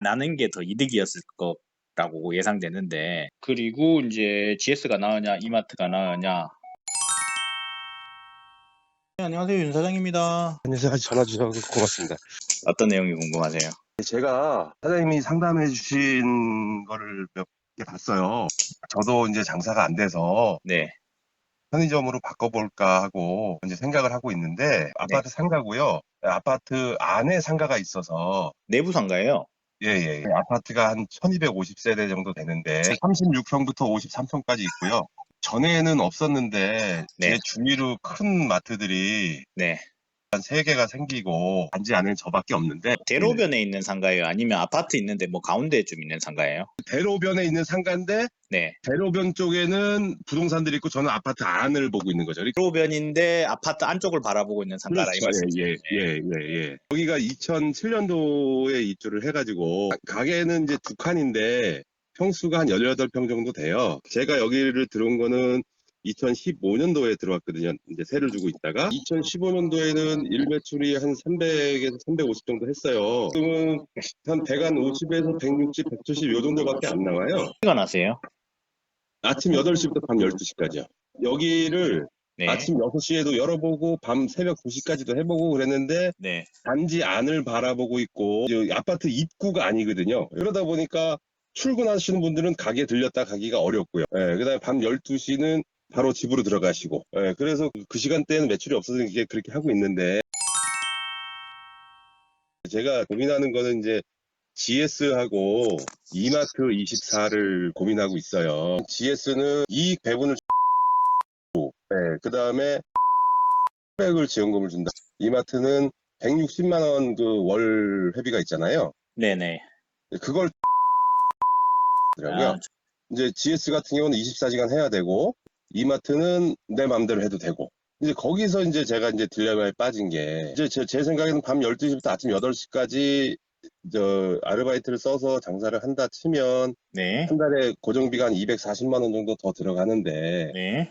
나는 게 더 이득이었을 거라고 예상되는데, 그리고 이제 GS가 나으냐 이마트가 나으냐. 네, 안녕하세요, 윤 사장입니다. 안녕하세요. 전화 주셔서 고맙습니다. 어떤 내용이 궁금하세요? 제가 사장님이 상담해 주신 거를 몇 개 봤어요. 저도 이제 장사가 안 돼서 네, 편의점으로 바꿔볼까 하고 이제 생각을 하고 있는데, 네. 아파트 상가고요. 아파트 안에 상가가 있어서, 내부 상가예요. 예. 아파트가 한 1250세대 정도 되는데 36평부터 53평까지 있고요. 전에는 없었는데 네, 제 주위로 큰 마트들이 네. 한 3개가 생기고 단지 안에는 저밖에 없는데, 대로변에 있는 상가예요? 아니면 아파트 있는데 뭐 가운데 좀 있는 상가예요? 대로변에 있는 상가인데 네. 대로변 쪽에는 부동산들이 있고 저는 아파트 안을 보고 있는 거죠. 대로변인데 아파트 안쪽을 바라보고 있는 상가라 이 그렇죠. 말씀이시죠? 여기가 2007년도에 입주를 해가지고 가게는 이제 2칸인데 평수가 한 18평 정도 돼요. 제가 여기를 들어온 거는 2015년도에 들어왔거든요. 이제 세를 주고 있다가 2015년도에는 일매출이 한 300에서 350 정도 했어요. 지금은 한 150에서 160, 170 요 정도밖에 안 나와요. 시간 하세요? 아침 8시부터 밤 12시까지요. 여기를 네, 아침 6시에도 열어보고 밤 새벽 2시까지도 해보고 그랬는데 네. 단지 안을 바라보고 있고 여기 아파트 입구가 아니거든요. 그러다 보니까 출근하시는 분들은 가게 들렸다 가기가 어렵고요. 예, 그다음에 밤 12시는 바로 집으로 들어가시고, 예, 그래서 그 시간대에는 매출이 없어서 이게 그렇게 하고 있는데, 제가 고민하는 거는 이제 GS하고 이마트 24를 고민하고 있어요. GS는 이익 배분을 네, 그 다음에 을 지원금을 준다. 이마트는 160만 원 그 월 회비가 있잖아요. 네네. 그걸 아, 더라고요. 이제 GS 같은 경우는 24시간 해야 되고, 이마트는 내 맘대로 해도 되고. 이제 거기서 이제 제가 이제 딜레마에 빠진 게, 이제 제 생각에는 밤 12시부터 아침 8시까지 아르바이트를 써서 장사를 한다 치면 네, 한 달에 고정비가 한 240만 원 정도 더 들어가는데, 네.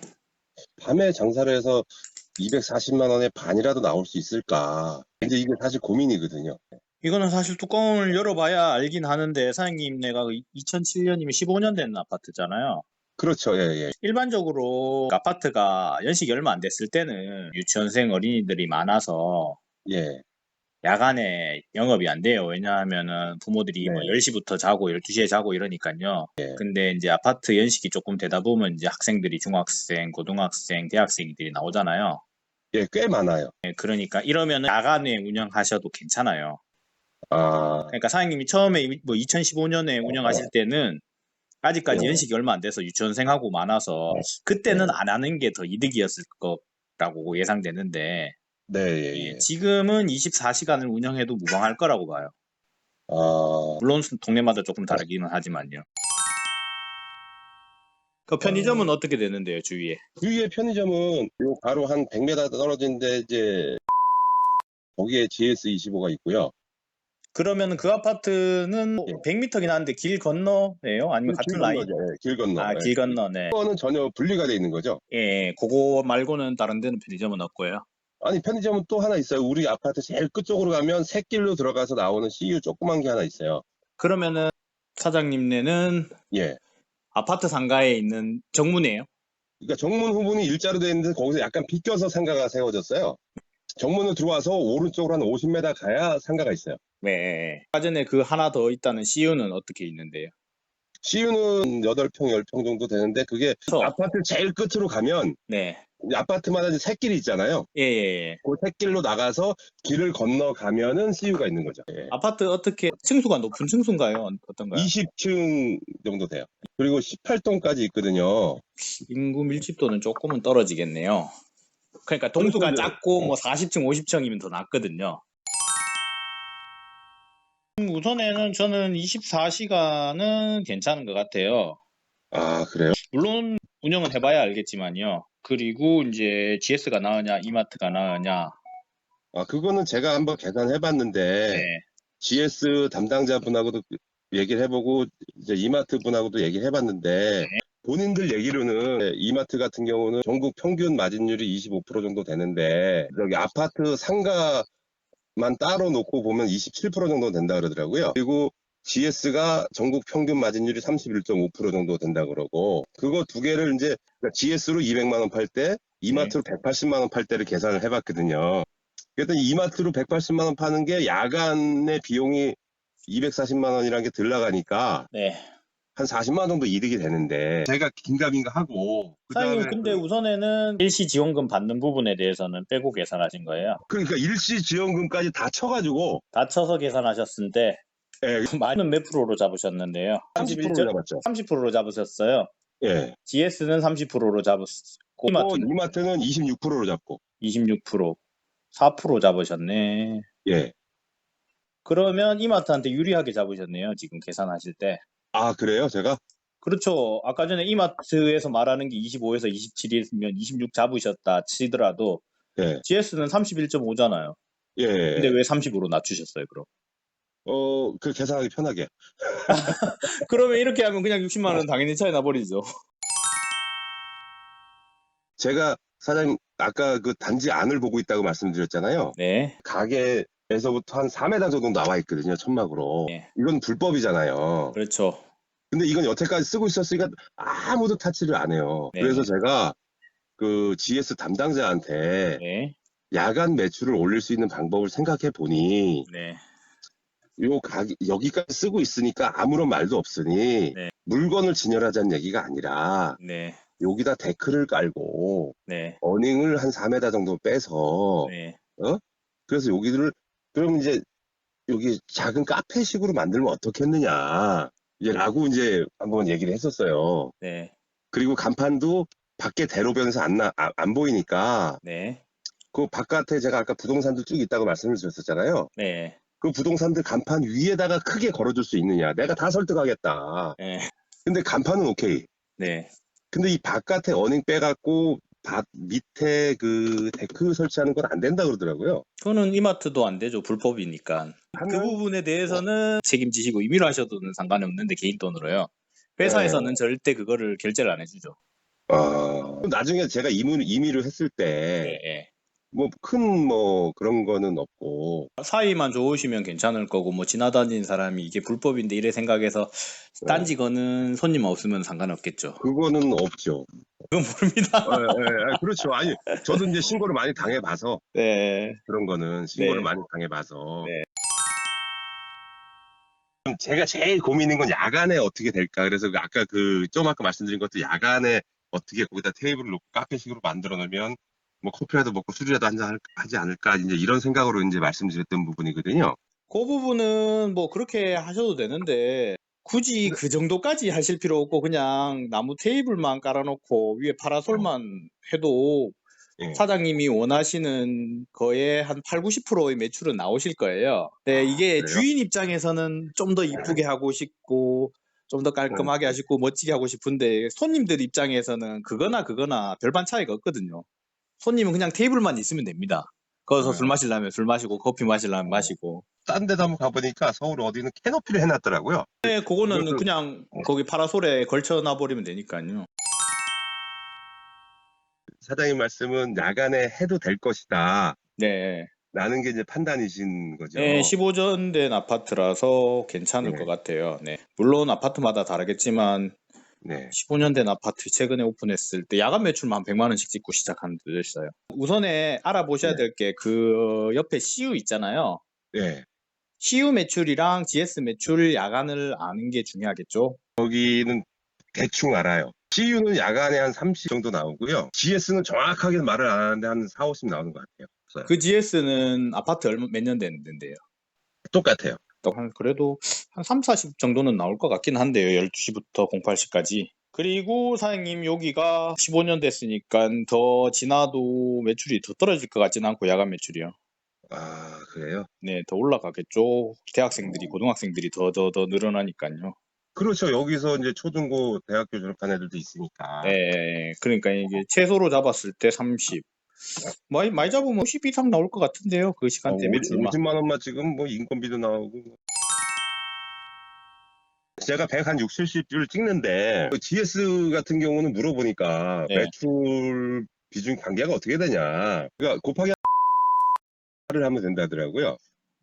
밤에 장사를 해서 240만 원의 반이라도 나올 수 있을까? 이제 이게 사실 고민이거든요. 이거는 사실 뚜껑을 열어봐야 알긴 하는데, 사장님네가 2007년이면 15년 된 아파트잖아요. 그렇죠. 예. 일반적으로 아파트가 연식이 얼마 안 됐을 때는 유치원생 어린이들이 많아서 예. 야간에 영업이 안 돼요. 왜냐하면은 부모들이 뭐 네. 10시부터 자고 12시에 자고 이러니까요. 근데 이제 아파트 연식이 조금 되다 보면 이제 학생들이 중학생, 고등학생, 대학생들이 나오잖아요. 예, 꽤 많아요. 네, 그러니까 이러면 야간에 운영하셔도 괜찮아요. 아, 그러니까 사장님이 처음에 뭐 2015년에 운영하실 때는 아직까지 예. 연식이 얼마 안 돼서 유치원생하고 많아서 그때는 예. 안 하는 게 더 이득이었을 거라고 예상되는데, 네, 예, 예. 지금은 24시간을 운영해도 무방할 거라고 봐요. 아, 물론 동네마다 조금 다르기는 하지만요. 그 편의점은 어떻게 되는데요, 주위에? 주위에 편의점은 요 바로 한 100m 떨어진데 이제 거기에 GS25가 있고요. 그러면 그 아파트는 예. 100m긴 한데 길 건너예요? 아니면 길 같은 라인? 건너죠. 예, 길 건너. 아, 예. 길 건너, 네. 그거는 전혀 분리가 돼 있는 거죠. 예, 그거 말고는 다른 데는 편의점은 없고요. 아니, 편의점은 또 하나 있어요. 우리 아파트 제일 끝쪽으로 가면 샛길로 들어가서 나오는 CU 조그만 게 하나 있어요. 그러면은 사장님네는 예. 아파트 상가에 있는 정문이에요? 그러니까 정문 후문이 일자로 돼 있는데 거기서 약간 비껴서 상가가 세워졌어요. 정문으로 들어와서 오른쪽으로 한 50m 가야 상가가 있어요. 네. 아까 전에 그 하나 더 있다는 CU는 어떻게 있는데요? CU는 8평, 10평 정도 되는데 그게 아파트 제일 끝으로 가면 네. 아파트마다 이제 샛길이 있잖아요. 예, 예, 예. 그 샛길로 나가서 길을 건너가면은 CU가 있는 거죠. 예. 아파트 어떻게 층수가 높은 층수인가요? 어떤가요? 20층 정도 돼요. 그리고 18동까지 있거든요. 인구 밀집도는 조금은 떨어지겠네요. 그러니까 동수가 그렇죠. 작고 뭐 40층, 50층이면 더 낫거든요. 우선에는 저는 24시간은 괜찮은 것 같아요. 아, 그래요? 물론 운영은 해봐야 알겠지만요. 그리고 이제 GS가 나으냐, 이마트가 나으냐. 아, 그거는 제가 한번 계산해 봤는데 네, GS 담당자분하고도 얘기를 해보고 이제 이마트 분하고도 얘기를 해봤는데 본인들 얘기로는 이마트 같은 경우는 전국 평균 마진율이 25% 정도 되는데 여기 아파트 상가만 따로 놓고 보면 27% 정도 된다 그러더라고요. 그리고 GS가 전국 평균 마진율이 31.5% 정도 된다 그러고, 그거 두 개를 이제 GS로 200만 원 팔 때, 이마트로 180만 원 팔 때를 계산을 해봤거든요. 그랬더니 이마트로 180만 원 파는 게 야간의 비용이 240만 원이라는 게 들나가니까 네. 한 40만 원 정도 이득이 되는데, 제가 긴가민가 하고, 그 사장님, 다음에 근데 우선에는 일시 지원금 받는 부분에 대해서는 빼고 계산하신 거예요? 그러니까 일시지원금까지 다 쳐가지고, 다 쳐서 계산하셨을 때 예, 많은 몇 프로로 잡으셨는데요? 30%를 잡았죠. 30%로 잡으셨어요. 예. GS는 30%로 잡았고 이마트는 26%로 잡고, 26%, 4% 잡으셨네. 예. 그러면 이마트한테 유리하게 잡으셨네요. 지금 계산하실 때. 아, 그래요? 제가? 그렇죠. 아까 전에 이마트에서 말하는 게 25에서 27이면 26 잡으셨다 치더라도 예. GS는 31.5잖아요. 근데 예. 왜 30으로 낮추셨어요, 그럼? 그 계산하기 편하게. 그러면 이렇게 하면 그냥 60만 원 당연히 차이 나버리죠. 제가 사장님, 아까 그 단지 안을 보고 있다고 말씀드렸잖아요. 네. 가게에서부터 한 4m 정도 나와 있거든요, 천막으로. 네. 이건 불법이잖아요. 그렇죠. 근데 이건 여태까지 쓰고 있었으니까 아무도 타치를 안 해요. 네. 그래서 제가 그 GS 담당자한테 네. 야간 매출을 올릴 수 있는 방법을 생각해 보니, 네. 여기까지 쓰고 있으니까 아무런 말도 없으니, 네. 물건을 진열하자는 얘기가 아니라, 네. 여기다 데크를 깔고, 네. 어닝을 한 4m 정도 빼서, 네. 그래서 그럼 이제, 여기 작은 카페식으로 만들면 어떻겠느냐, 라고 이제 한번 얘기를 했었어요. 네. 그리고 간판도 밖에 대로변에서 안 보이니까, 네. 그 바깥에 제가 아까 부동산도 쭉 있다고 말씀을 드렸었잖아요. 네. 그 부동산들 간판 위에다가 크게 걸어줄 수 있느냐. 내가 다 설득하겠다. 네. 근데 간판은 오케이. 네. 근데 이 바깥에 어닝 빼갖고 밑에 그 데크 설치하는 건 안 된다 그러더라고요. 그거는 이마트도 안 되죠. 불법이니까. 그 부분에 대해서는 책임지시고 임의로 하셔도는 상관이 없는데 개인 돈으로요. 회사에서는 절대 그거를 결제를 안 해주죠. 나중에 제가 임의로 했을 때, 네. 그런 거는 없고, 사이만 좋으시면 괜찮을 거고 뭐 지나다니는 사람이 이게 불법인데 이래 생각해서 딴지 거는 손님 없으면 상관없겠죠. 그거는 없죠. 그건 모릅니다. 그렇죠. 아니, 저도 이제 신고를 많이 당해봐서, 네. 그런 거는 신고를 많이 당해봐서. 네. 제가 제일 고민인 건 야간에 어떻게 될까. 그래서 아까 말씀드린 것도 야간에 어떻게 거기다 테이블을 놓고 카페식으로 만들어 놓으면 뭐 커피라도 먹고 술이라도 한잔 하지 않을까. 이제 이런 생각으로 이제 말씀드렸던 부분이거든요. 그 부분은 뭐 그렇게 하셔도 되는데 굳이 그 정도까지 하실 필요 없고 그냥 나무 테이블만 깔아놓고 위에 파라솔만 해도 예. 사장님이 원하시는 거에 한 8, 90%의 매출은 나오실 거예요. 네, 이게 그래요? 주인 입장에서는 좀 더 이쁘게 하고 싶고 좀 더 깔끔하게 하시고 멋지게 하고 싶은데 손님들 입장에서는 그거나 별반 차이가 없거든요. 손님은 그냥 테이블만 있으면 됩니다. 거기서 술 마시려면 술 마시고 커피 마시려면 마시고. 딴 데도 한번 가보니까 서울 어디는 캐노피를 해놨더라고요. 네, 그거는 그것도- 그냥 거기 파라솔에 걸쳐놔 버리면 되니까요. 사장님 말씀은 야간에 해도 될 것이다. 네. 라는 게 이제 판단이신 거죠. 네, 15년 된 아파트라서 괜찮을 네. 것 같아요. 네. 물론 아파트마다 다르겠지만 네. 15년 된 아파트 최근에 오픈했을 때 야간 매출만 한 100만 원씩 찍고 시작한 데도 있어요. 우선에 알아보셔야 될 게 그 옆에 CU 있잖아요. 네. CU 매출이랑 GS 매출 야간을 아는 게 중요하겠죠. 여기는 대충 알아요. CU는 야간에 한 30 정도 나오고요. GS는 정확하게 말을 안 하는데 한 4, 50 나오는 것 같아요. 그 GS는 아파트 몇 년 됐는데요. 똑같아요. 그래도 한 3, 40 정도는 나올 것 같긴 한데요. 12시부터 08시까지. 그리고 사장님 여기가 15년 됐으니까 더 지나도 매출이 더 떨어질 것 같진 않고 야간 매출이요. 아, 그래요? 네, 더 올라가겠죠. 대학생들이 고등학생들이 더 늘어나니까요. 그렇죠. 여기서 이제 초중고 대학교 졸업한 애들도 있으니까. 네, 그러니까 이게 최소로 잡았을 때 30. 많이 잡으면 50 이상 나올 것 같은데요. 그 시간대 매출만. 50만 원만 지금 뭐 인건비도 나오고. 제가 100 한 6, 70줄 찍는데 GS 같은 경우는 물어보니까 네. 매출 비중 관계가 어떻게 되냐. 그러니까 곱하기 를 하면 된다더라고요.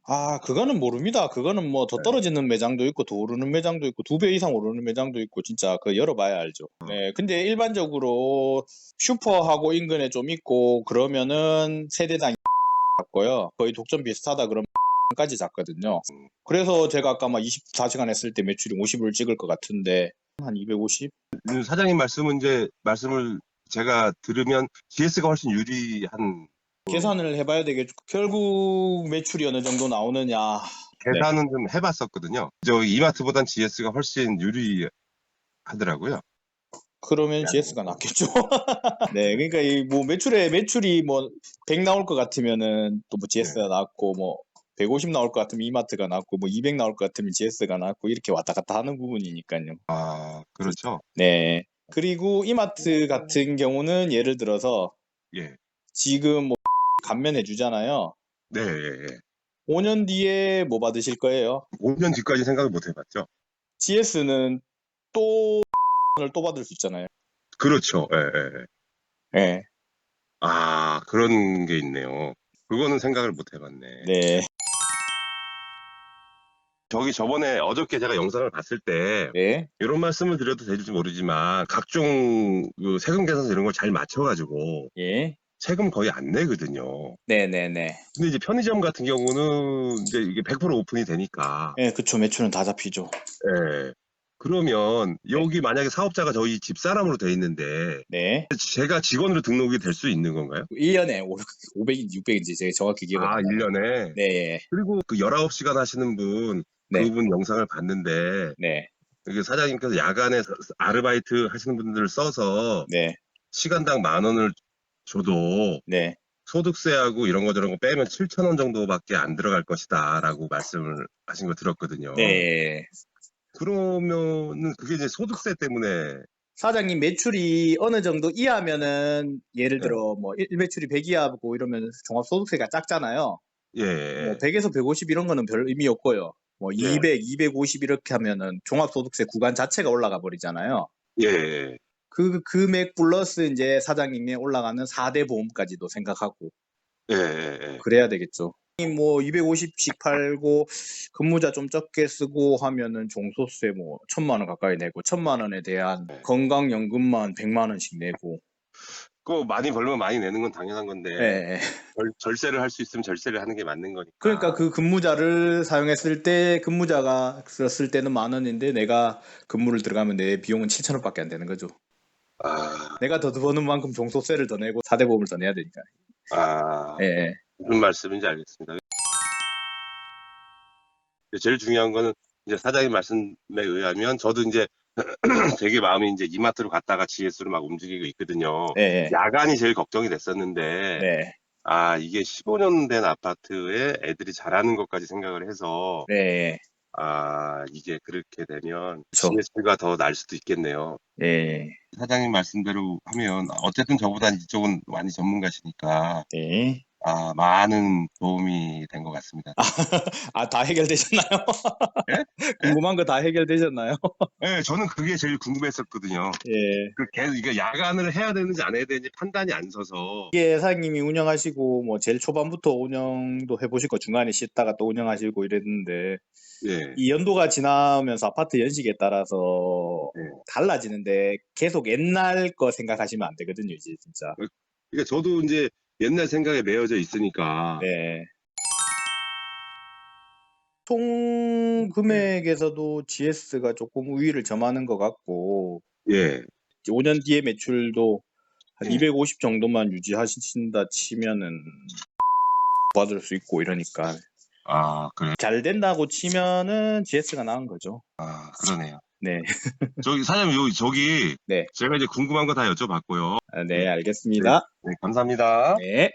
아, 그거는 모릅니다. 그거는 뭐 더 떨어지는 매장도 있고 더 오르는 매장도 있고 2배 이상 오르는 매장도 있고 진짜 그 열어봐야 알죠. 네, 근데 일반적으로 슈퍼하고 인근에 좀 있고 그러면은 세대당 잡고요. 거의 독점 비슷하다 그러면 까지 잡거든요. 그래서 제가 아까 막 24시간 했을 때 매출이 50을 찍을 것 같은데 한 250? 사장님 말씀을 제가 들으면 GS가 훨씬 유리한 계산을 해봐야 되겠죠. 결국 매출이 어느 정도 나오느냐. 네. 계산은 좀 해봤었거든요. 저 이마트보단 GS가 훨씬 유리하더라고요. 그러면 GS가 낫겠죠. 네, 그러니까 이 뭐 매출이 뭐 100 나올 것 같으면은 또 뭐 GS가 낫고 뭐 150 나올 것 같으면 이마트가 낫고 뭐 200 나올 것 같으면 GS가 낫고 이렇게 왔다 갔다 하는 부분이니까요. 아, 그렇죠. 네. 그리고 이마트 같은 경우는 예를 들어서 예. 지금 뭐 감면해 주잖아요. 네, 예, 예. 5년 뒤에 뭐 받으실 거예요? 5년 뒤까지 생각을 못 해봤죠. GS는 또 받을 수 있잖아요. 그렇죠. 예, 예, 예. 네. 아, 그런 게 있네요. 그거는 생각을 못 해봤네. 네. 저번에 어저께 제가 영상을 봤을 때 네. 이런 말씀을 드려도 될지 모르지만 각종 그 세금 계산서 이런 걸 잘 맞춰가지고 예. 세금 거의 안 내거든요. 네네네. 근데 이제 편의점 같은 경우는 이제 이게 100% 오픈이 되니까, 예, 그쵸. 매출은 다 잡히죠. 예. 그러면 네. 여기 만약에 사업자가 저희 집사람으로 돼 있는데 네. 제가 직원으로 등록이 될 수 있는 건가요? 1년에 500인지 600인지 제가 정확히 기억은 아, 안 나요. 1년에. 네. 그리고 그 19시간 하시는 분, 네. 그분 영상을 봤는데 네. 이게 사장님께서 야간에 아르바이트 하시는 분들을 써서 네. 시간당 10,000원을 줘도 네. 소득세하고 이런 거 저런 거 빼면 7,000원 정도밖에 안 들어갈 것이다 라고 말씀을 하신 거 들었거든요. 네. 그러면은 그게 이제 소득세 때문에. 사장님 매출이 어느 정도 이하면은 예를 예, 들어 뭐 매출이 100 이하고 이러면 종합소득세가 작잖아요. 뭐 예, 100에서 150 이런 거는 별 의미 없고요. 뭐 예, 200, 250 이렇게 하면은 종합소득세 구간 자체가 올라가 버리잖아요. 예, 예, 그 금액 플러스 이제 사장님이 올라가는 4대 보험까지도 생각하고 예, 예. 그래야 되겠죠. 뭐 250씩 팔고 근무자 좀 적게 쓰고 하면은 종소세 뭐 1,000만 원 가까이 내고 1,000만 원에 대한 건강연금만 100만 원씩 내고. 그거 많이 벌면 많이 내는 건 당연한 예, 건데 예. 절세를 할 수 있으면 절세를 하는 게 맞는 그러니까 거니까. 그 근무자를 사용했을 때 근무자가 썼을 때는 10,000원인데 내가 근무를 들어가면 내 비용은 7,000원밖에 안 되는 거죠. 아, 내가 더 버는 만큼 종소세를 더 내고 4대 보험을 더 내야 되니까. 아, 예, 예. 무슨 말씀인지 알겠습니다. 제일 중요한 거는 이제 사장님 말씀에 의하면 저도 이제 되게 마음이 이제 이마트로 갔다가 GS로 막 움직이고 있거든요. 예, 예. 야간이 제일 걱정이 됐었는데, 네. 아, 이게 15년 된 아파트에 애들이 자라는 것까지 생각을 해서, 네. 아, 이게 그렇게 되면 그렇죠. GS가 더 날 수도 있겠네요. 예. 사장님 말씀대로 하면, 어쨌든 저보다 이쪽은 많이 전문가시니까, 네. 아, 많은 도움이 된 것 같습니다. 아, 다 해결되셨나요? 예? 예? 궁금한 거 다 해결되셨나요? 예, 저는 그게 제일 궁금했었거든요. 예. 이게 야간을 해야 되는지 안 해야 되는지 판단이 안 서서. 이게 사장님이 운영하시고 뭐 제일 초반부터 운영도 해보시고 중간에 쉬다가 또 운영하시고 이랬는데 예, 이 연도가 지나면서 아파트 연식에 따라서 예. 달라지는데 계속 옛날 거 생각하시면 안 되거든요, 이제 진짜. 그러니까 저도 이제 옛날 생각에 매여져 있으니까. 네. 총 예, 금액에서도 GS가 조금 우위를 점하는 것 같고 예, 5년 뒤에 매출도 한 예. 250 정도만 유지하신다 치면은 받을 수 있고 이러니까 아, 그래. 잘 된다고 치면은 GS가 나은 거죠. 아, 그러네요. 네. 저기, 사장님, 저기, 네. 제가 이제 궁금한 거 다 여쭤봤고요. 아, 네, 네, 네, 알겠습니다. 네, 감사합니다. 네.